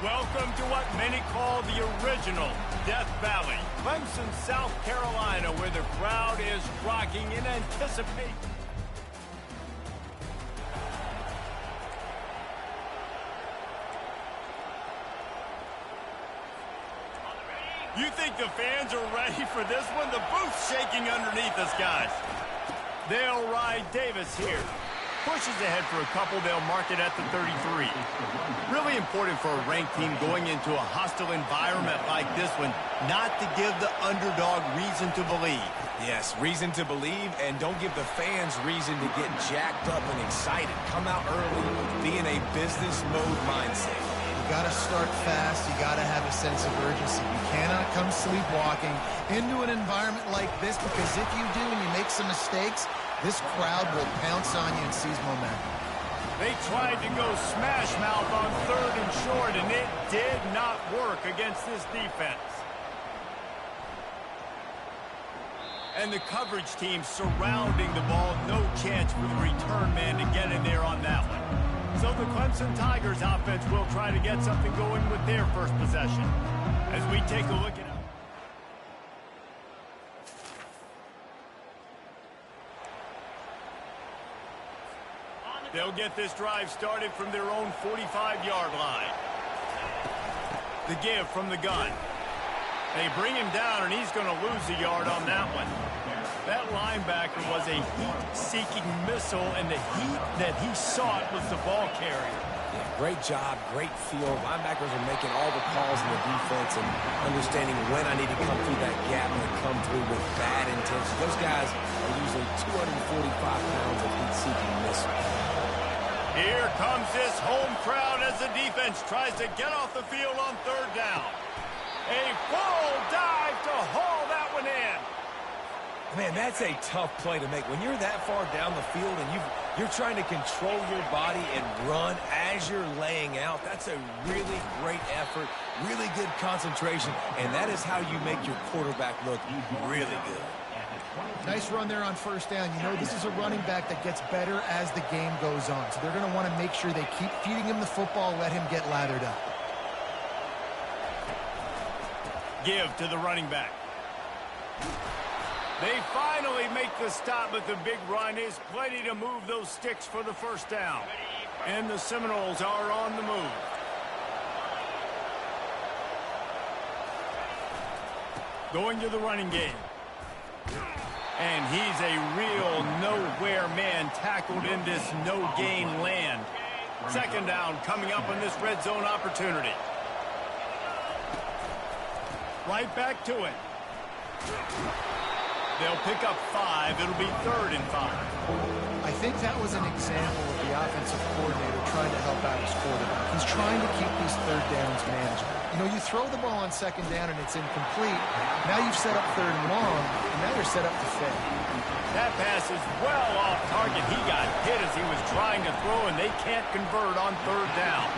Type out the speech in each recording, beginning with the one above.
Welcome to what many call the original Death Valley, Clemson, South Carolina, where the crowd is rocking in anticipation. You think the fans are ready for this one? The booth's shaking underneath us, guys. They'll ride Davis here. Pushes ahead for a couple. They'll mark it at the 33. Really important for a ranked team going into a hostile environment like this one, not to give the underdog reason to believe. Yes, reason to believe, and don't give the fans reason to get jacked up and excited. Come out early, be in a business mode mindset. You got to start fast. You got to have a sense of urgency. You cannot come sleepwalking into an environment like this, because if you do and you make some mistakes, this crowd will pounce on you and seize momentum. They tried to go smash mouth on 3rd and short, and it did not work against this defense. And the coverage team surrounding the ball. No chance for the return man to get in there on that one. So the Clemson Tigers offense will try to get something going with their first possession. As we take a look at it. They'll get this drive started from their own 45-yard line. The give from the gun. They bring him down, and he's going to lose a yard on that one. That linebacker was a heat-seeking missile, and the heat that he sought was the ball carrier. Yeah, great job, great feel. Linebackers are making all the calls in the defense and understanding when I need to come through that gap and come through with bad intention. Those guys are usually 245 pounds of heat-seeking missiles. Here comes this home crowd as the defense tries to get off the field on 3rd down. A full dive to haul that one in. Man, that's a tough play to make. When you're that far down the field and you're trying to control your body and run as you're laying out, that's a really great effort, really good concentration, and that is how you make your quarterback look really good. Nice run there on 1st down. You know, this is a running back that gets better as the game goes on. So they're going to want to make sure they keep feeding him the football, let him get lathered up. Give to the running back. They finally make the stop, but the big run is plenty to move those sticks for the 1st down. And the Seminoles are on the move. Going to the running game. And he's a real nowhere man, tackled in this no-gain land. 2nd down coming up on this red zone opportunity. Right back to it. They'll pick up 5. It'll be 3rd and 5. I think that was an example of the offensive coordinator trying to help out his quarterback. He's trying to keep these 3rd downs manageable. You know, you throw the ball on 2nd down and it's incomplete. Now you've set up 3rd and long, and now you're set up to fail. That pass is well off target. He got hit as he was trying to throw, and they can't convert on 3rd down.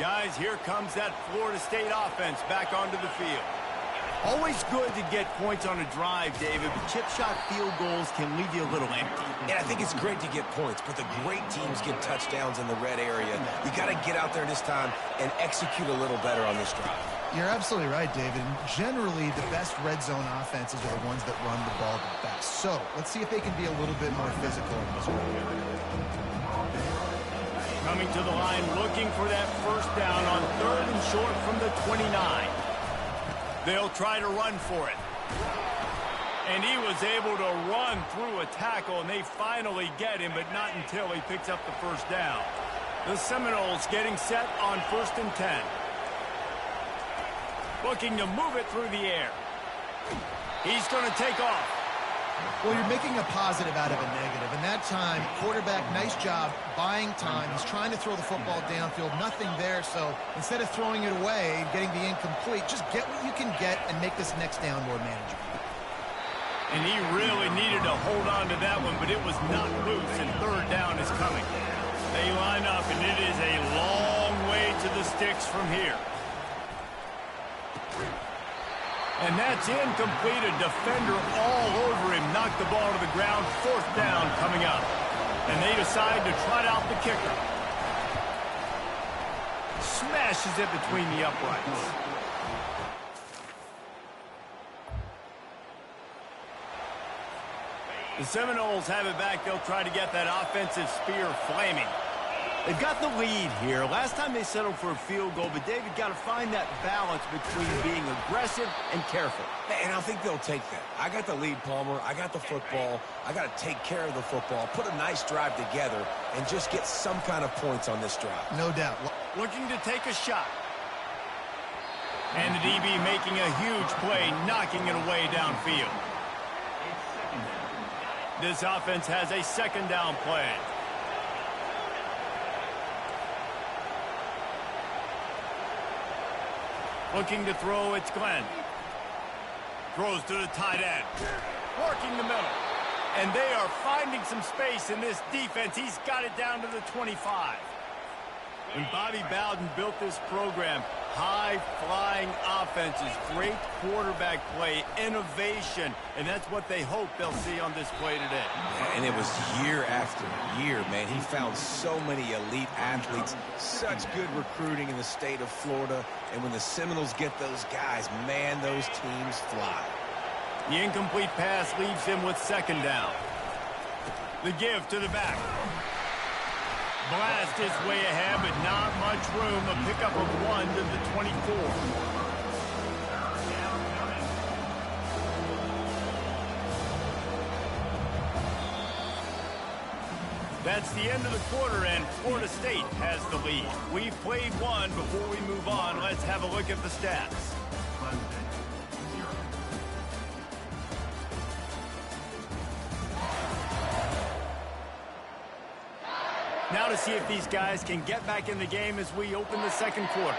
Guys, here comes that Florida State offense back onto the field. Always good to get points on a drive, David, but chip shot field goals can leave you a little empty. And I think it's great to get points, but the great teams get touchdowns in the red area. You got to get out there this time and execute a little better on this drive. You're absolutely right, David. Generally, the best red zone offenses are the ones that run the ball the best. So let's see if they can be a little bit more physical in this one. Coming to the line, looking for that 1st down on 3rd and short from the 29. They'll try to run for it. And he was able to run through a tackle, and they finally get him, but not until he picks up the 1st down. The Seminoles getting set on 1st and 10. Looking to move it through the air. He's going to take off. Well, you're making a positive out of a negative. And that time, quarterback, nice job buying time. He's trying to throw the football downfield. Nothing there. So instead of throwing it away and getting the incomplete, just get what you can get and make this next down more manageable. And he really needed to hold on to that one, but it was not loose, and 3rd down is coming. They line up, and it is a long way to the sticks from here. And that's incomplete. A defender all over him. Knocked the ball to the ground. 4th down coming up. And they decide to trot out the kicker. Smashes it between the uprights. The Seminoles have it back. They'll try to get that offensive spear flaming. They've got the lead here. Last time they settled for a field goal, but David got to find that balance between being aggressive and careful. And I think they'll take that. I got the lead, Palmer. I got the football. I got to take care of the football, put a nice drive together, and just get some kind of points on this drive. No doubt. Looking to take a shot. And the DB making a huge play, knocking it away downfield. This offense has a second down play. Looking to throw, it's Glenn. Throws to the tight end. Working the middle. And they are finding some space in this defense. He's got it down to the 25. When Bobby Bowden built this program, high-flying offenses, great quarterback play, innovation, and that's what they hope they'll see on display today. And it was year after year, man. He found so many elite athletes, such good recruiting in the state of Florida, and when the Seminoles get those guys, man, those teams fly. The incomplete pass leaves him with second down. The give to the back. Blast his way ahead, but not much room. A pickup of 1 to the 24. That's the end of the quarter, and Florida State has the lead. We've played one. Before we move on, let's have a look at the stats. Now to see if these guys can get back in the game as we open the second quarter.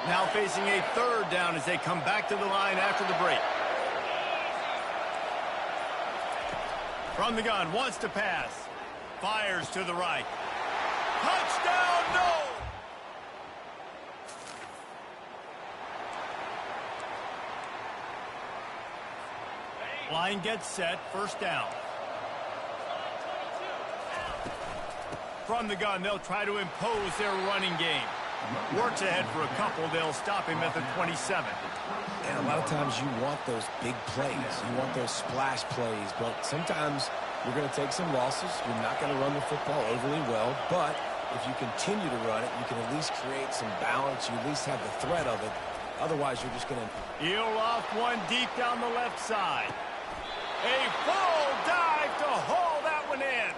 Now facing a third down as they come back to the line after the break. From the gun, wants to pass. Fires to the right. Touchdown, no! Line gets set, first down. From the gun, they'll try to impose their running game. Works ahead for a couple, they'll stop him at the 27. And a lot of times you want those big plays. You want those splash plays, but sometimes you're going to take some losses. You're not going to run the football overly well, but if you continue to run it, you can at least create some balance. You at least have the threat of it. Otherwise, you're just going to... He'll off one deep down the left side. A full dive to haul that one in.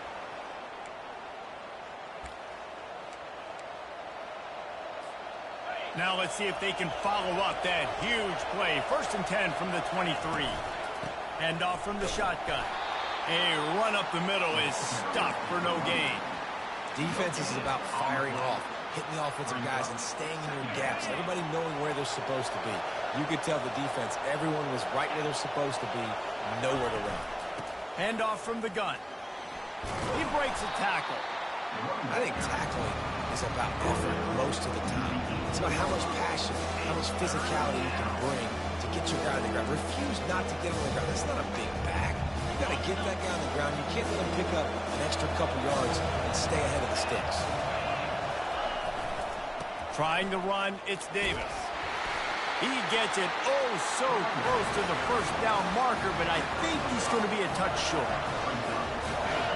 Now let's see if they can follow up that huge play. 1st and 10 from the 23. Hand off from the shotgun. A run up the middle is stopped for no gain. Defense is about firing off, hitting the offensive guys and staying in their gaps. Everybody knowing where they're supposed to be. You could tell the defense, everyone was right where they're supposed to be, nowhere to run. Hand off from the gun. He breaks a tackle. I think tackling is about effort most of the time. It's about how much passion, how much physicality you can bring to get your guy on the ground. Refuse not to get him on the ground. That's not a big back. You got to get that guy on the ground. You can't let him pick up an extra couple yards and stay ahead of the sticks. Trying to run, it's Davis. He gets it oh so close to the first down marker, but I think he's going to be a touch short.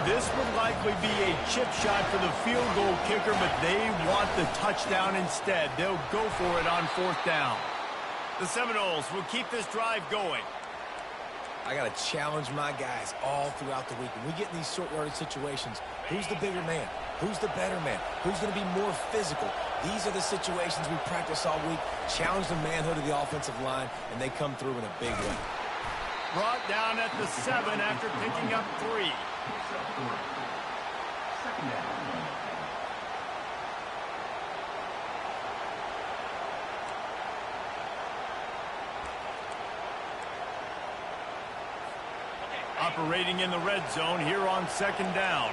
This would likely be a chip shot for the field goal kicker, but they want the touchdown instead. They'll go for it on 4th down. The Seminoles will keep this drive going. I got to challenge my guys all throughout the week. When we get in these short yardage situations, who's the bigger man? Who's the better man? Who's going to be more physical? These are the situations we practice all week. Challenge the manhood of the offensive line, and they come through in a big way. Brought down at the 7 after picking up 3. Second down. Operating in the red zone here on 2nd down.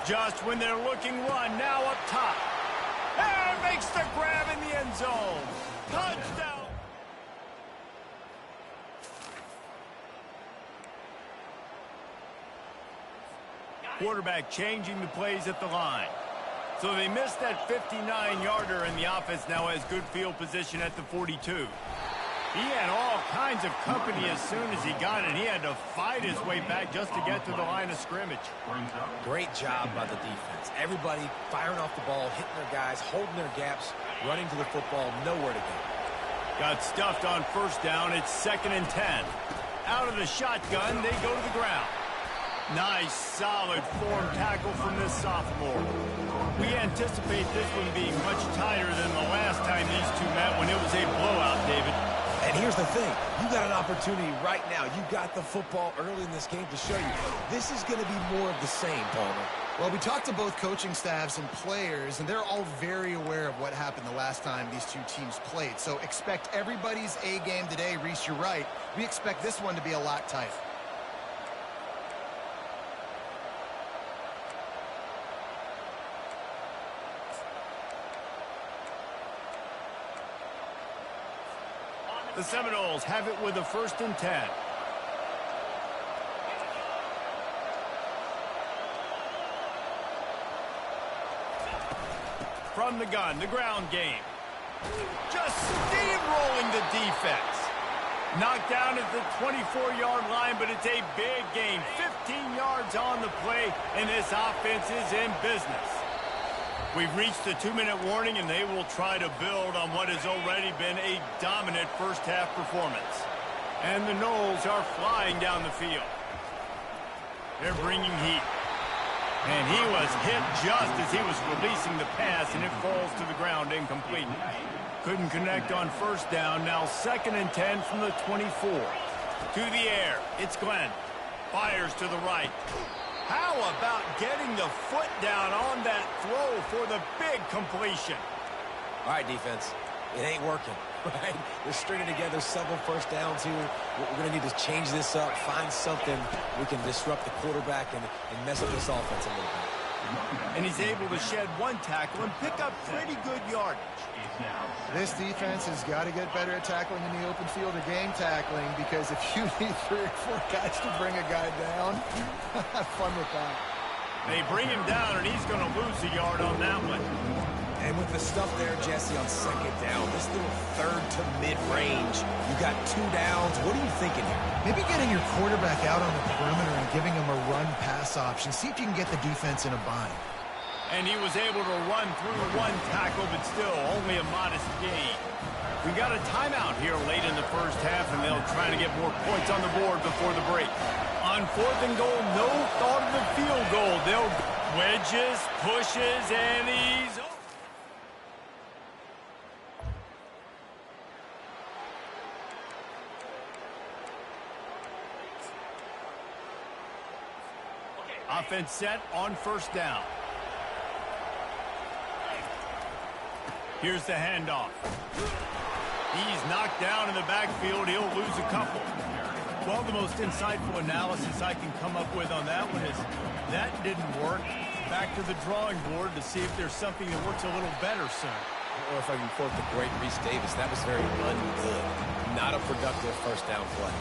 Just when they're looking run, now up top. Makes the grab in the end zone. Touchdown. Quarterback changing the plays at the line. So they missed that 59-yarder, and the offense now has good field position at the 42. He had all kinds of company as soon as he got it. He had to fight his way back just to get to the line of scrimmage. Great job by the defense. Everybody firing off the ball, hitting their guys, holding their gaps, running to the football, nowhere to go. Got stuffed on first down. It's 2nd and 10. Out of the shotgun, they go to the ground. Nice, solid form tackle from this sophomore. We anticipate this one being much tighter than the last time these two met when it was a blowout, David. And here's the thing. You got an opportunity right now. You got the football early in this game to show you this is going to be more of the same, Palmer. Well, we talked to both coaching staffs and players, and they're all very aware of what happened the last time these two teams played. So expect everybody's A game today. Reese, you're right. We expect this one to be a lot tighter. The Seminoles have it with a 1st and 10. From the gun, the ground game. Just steamrolling the defense. Knocked down at the 24-yard line, but it's a big gain. 15 yards on the play, and this offense is in business. We've reached the 2-minute warning, and they will try to build on what has already been a dominant first-half performance. And the Noles are flying down the field. They're bringing heat. And he was hit just as he was releasing the pass, and it falls to the ground incomplete. Couldn't connect on first down. Now 2nd and 10 from the 24. To the air. It's Glenn. Fires to the right. How about getting the foot down on that throw for the big completion? All right, defense. It ain't working, right? They're stringing together several first downs here. We're going to need to change this up, find something we can disrupt the quarterback and mess up this offense a little bit. And he's able to shed one tackle and pick up pretty good yardage. This defense has got to get better at tackling in the open field or game tackling, because if you need 3 or 4 guys to bring a guy down, have fun with that. They bring him down, and he's going to lose a yard on that one. And with the stuff there, Jesse, on 2nd down, this little 3rd to mid-range, you got 2 downs. What are you thinking here? Maybe getting your quarterback out on the perimeter and giving him a run-pass option. See if you can get the defense in a bind. And he was able to run through one tackle, but still only a modest gain. We got a timeout here late in the first half, and they'll try to get more points on the board before the break. On 4th and goal, no thought of the field goal. They'll wedges, pushes, and he's... Offense set on first down. Here's the handoff. He's knocked down in the backfield. He'll lose a couple. Well, the most insightful analysis I can come up with on that one is that didn't work. Back to the drawing board to see if there's something that works a little better, sir. Or if I can quote the great Reese Davis, that was very ungood. Not a productive first down play.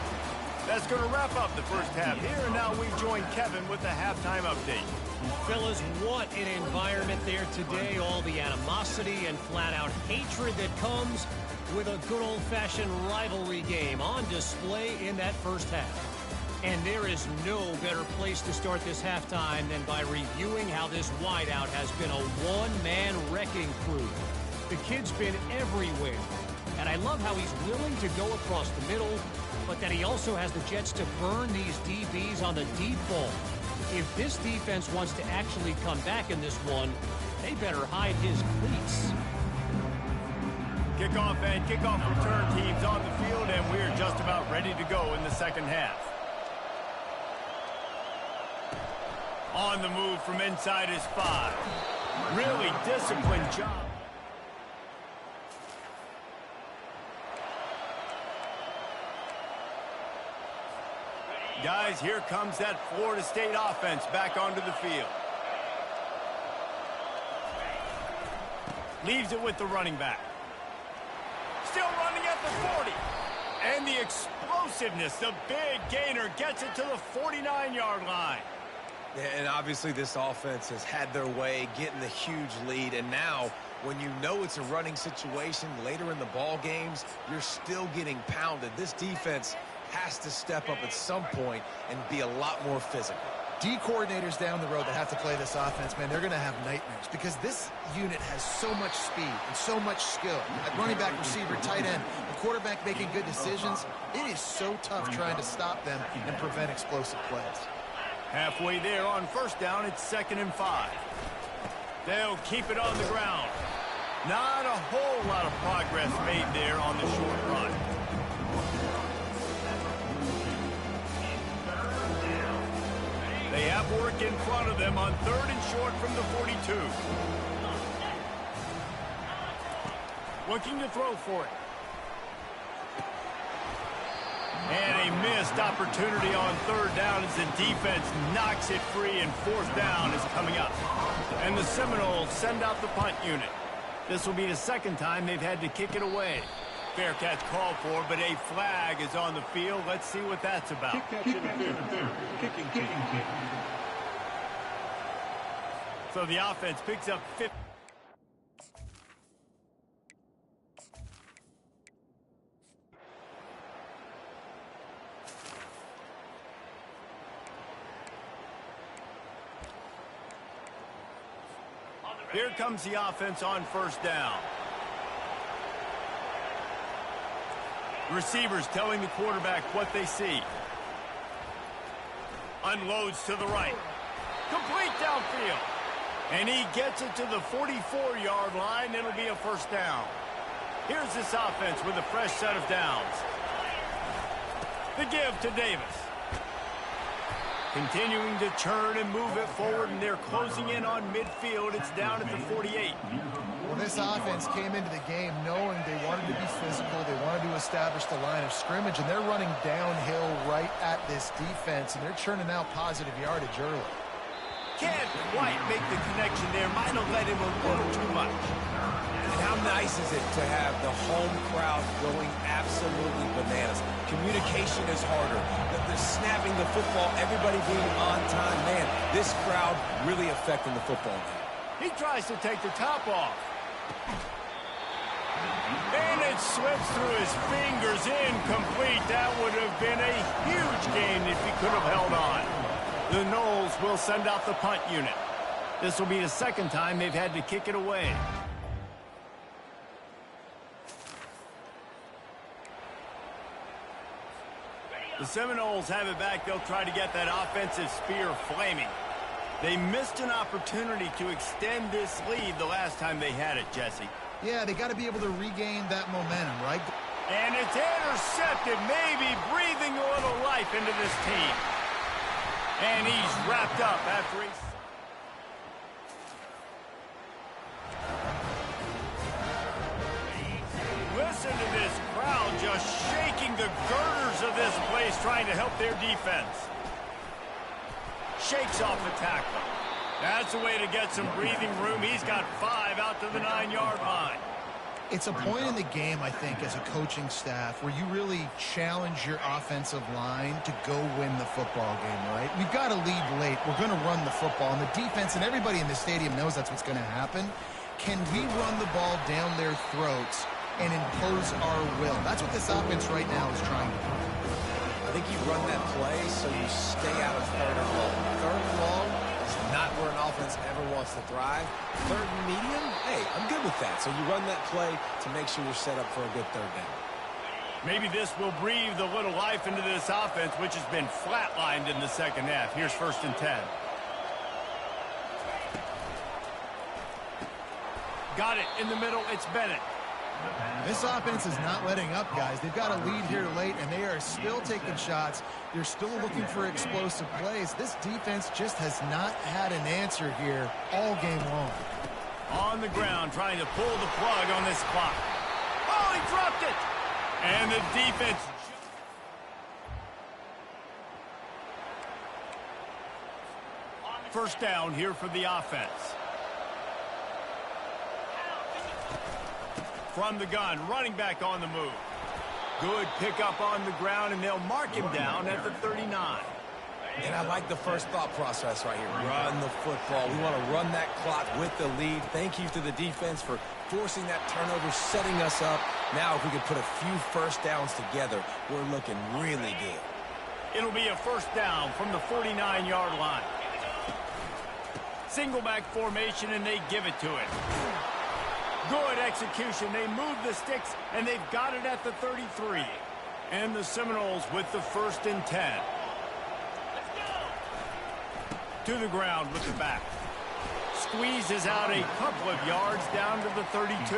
That's going to wrap up the first half here, and now we join Kevin with the halftime update. Fellas, what an environment there today. All the animosity and flat-out hatred that comes with a good old-fashioned rivalry game on display in that first half. And there is no better place to start this halftime than by reviewing how this wideout has been a one-man wrecking crew. The kid's been everywhere, and I love how he's willing to go across the middle, but that he also has the jets to burn these DBs on the deep ball. If this defense wants to actually come back in this one, they better hide his cleats. Kickoff and kickoff return teams on the field, and we're just about ready to go in the second half. On the move from inside his 5. Really disciplined job. Guys, here comes that Florida State offense back onto the field. Leaves it with the running back. Still running at the 40. And the explosiveness, the big gainer, gets it to the 49-yard line. Yeah, and obviously this offense has had their way getting the huge lead. And now, when you know it's a running situation later in the ball games, you're still getting pounded. This defense has to step up at some point and be a lot more physical. D coordinators down the road that have to play this offense, man, they're going to have nightmares because this unit has so much speed and so much skill. At running back, receiver, tight end, the quarterback making good decisions. It is so tough trying to stop them and prevent explosive plays. Halfway there on first down, it's 2nd and 5. They'll keep it on the ground. Not a whole lot of progress made there on the short run. They have work in front of them on 3rd and short from the 42. Looking to throw for it. And a missed opportunity on 3rd down as the defense knocks it free, and 4th down is coming up. And the Seminoles send out the punt unit. This will be the 2nd time they've had to kick it away. Fair catch called for, but a flag is on the field. Let's see what that's about. So the offense picks up 50. Here comes the offense on 1st down. Receivers telling the quarterback what they see. Unloads to the right. Complete downfield. And he gets it to the 44-yard line. It'll be a 1st down. Here's this offense with a fresh set of downs. The give to Davis. Continuing to churn and move it forward, and they're closing in on midfield. It's down at the 48. Well, this offense came into the game knowing they wanted to be physical. They wanted to establish the line of scrimmage, and they're running downhill right at this defense, and they're churning out positive yardage early. Can't quite make the connection there. Might have led him a little too much. And how nice is it to have the home crowd going absolutely bananas? Communication is harder. They're snapping the football, everybody being on time. Man, this crowd really affecting the football game. He tries to take the top off. And it slips through his fingers, incomplete. That would have been a huge gain if he could have held on. The Noles will send out the punt unit. This will be the 2nd time they've had to kick it away. The Seminoles have it back. They'll try to get that offensive spear flaming. They missed an opportunity to extend this lead the last time they had it, Jesse. Yeah, they got to be able to regain that momentum, right? And it's intercepted, maybe breathing a little life into this team. And he's wrapped up after he... Listen to this crowd just shaking the girders of this place, trying to help their defense. Shakes off the tackle. That's a way to get some breathing room. He's got 5 out to the 9-yard line. It's a point in the game, I think, as a coaching staff, where you really challenge your offensive line to go win the football game, right? We've got to lead late. We're going to run the football. And the defense and everybody in the stadium knows that's what's going to happen. Can we run the ball down their throats and impose our will? That's what this offense right now is trying to do. I think you run that play so you stay out of 3rd and long. 3rd and long is not where an offense ever wants to thrive. 3rd and medium, hey, I'm good with that. So you run that play to make sure you're set up for a good 3rd down. Maybe this will breathe a little life into this offense, which has been flatlined in the 2nd half. Here's 1st and 10. Got it in the middle. It's Bennett. This offense is not letting up, guys. They've got a lead here late, and they are still taking shots. They're still looking for explosive plays. This defense just has not had an answer here all game long. On the ground, trying to pull the plug on this clock. Oh, he dropped it! And the defense... First down here for the offense. From the gun, running back on the move. Good pickup on the ground, and they'll mark him down at the 39. And I like the first thought process right here. Run the football. We want to run that clock with the lead. Thank you to the defense for forcing that turnover, setting us up. Now if we could put a few first downs together, we're looking really good. It'll be a first down from the 49-yard line. Single back formation, and they give it to it. Good execution. They move the sticks, and they've got it at the 33. And the Seminoles with the 1st and 10. To the ground with the back. Squeezes out a couple of yards down to the 32.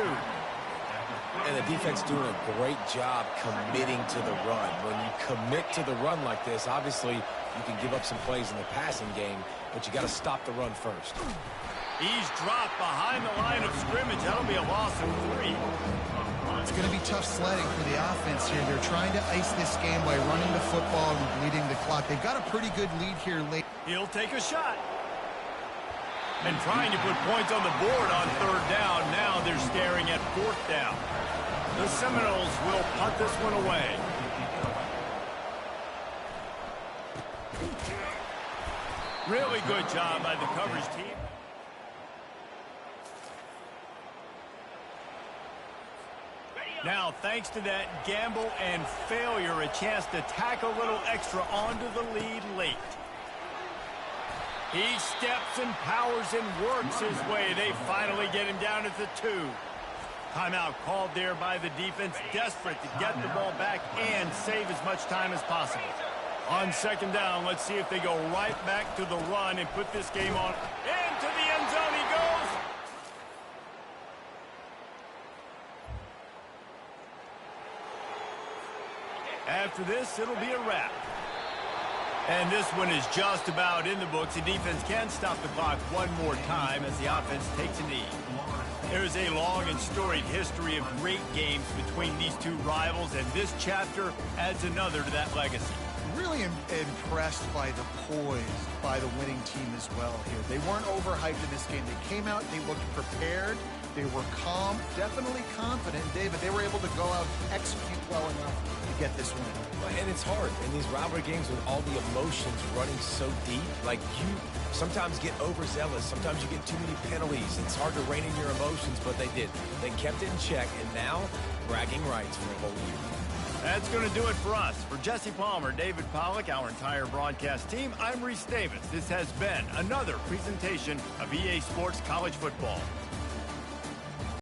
And the defense doing a great job committing to the run. When you commit to the run like this, obviously you can give up some plays in the passing game, but you got to stop the run first. He's dropped behind the line of scrimmage. That'll be a loss of 3. It's going to be tough sledding for the offense here. They're trying to ice this game by running the football and bleeding the clock. They've got a pretty good lead here late. He'll take a shot. And trying to put points on the board on 3rd down. Now they're staring at 4th down. The Seminoles will punt this one away. Really good job by the coverage team. Now, thanks to that gamble and failure, a chance to tack a little extra onto the lead late. He steps and powers and works his way. They finally get him down at the 2. Timeout called there by the defense, desperate to get the ball back and save as much time as possible. On 2nd down, let's see if they go right back to the run and put this game on. Into the end zone he goes. After this, it'll be a wrap. And this one is just about in the books. The defense can stop the clock one more time as the offense takes a knee. There's a long and storied history of great games between these two rivals, and this chapter adds another to that legacy. Really impressed by the poise by the winning team as well here. They weren't overhyped in this game. They came out, they looked prepared, they were calm, definitely confident. David, they were able to go out and execute well enough to get this win. And it's hard in these rivalry games with all the emotions running so deep. Like, you sometimes get overzealous. Sometimes you get too many penalties. It's hard to rein in your emotions, but they did. They kept it in check, and now bragging rights for a whole year. That's going to do it for us. For Jesse Palmer, David Pollack, our entire broadcast team, I'm Reese Davis. This has been another presentation of EA Sports College Football.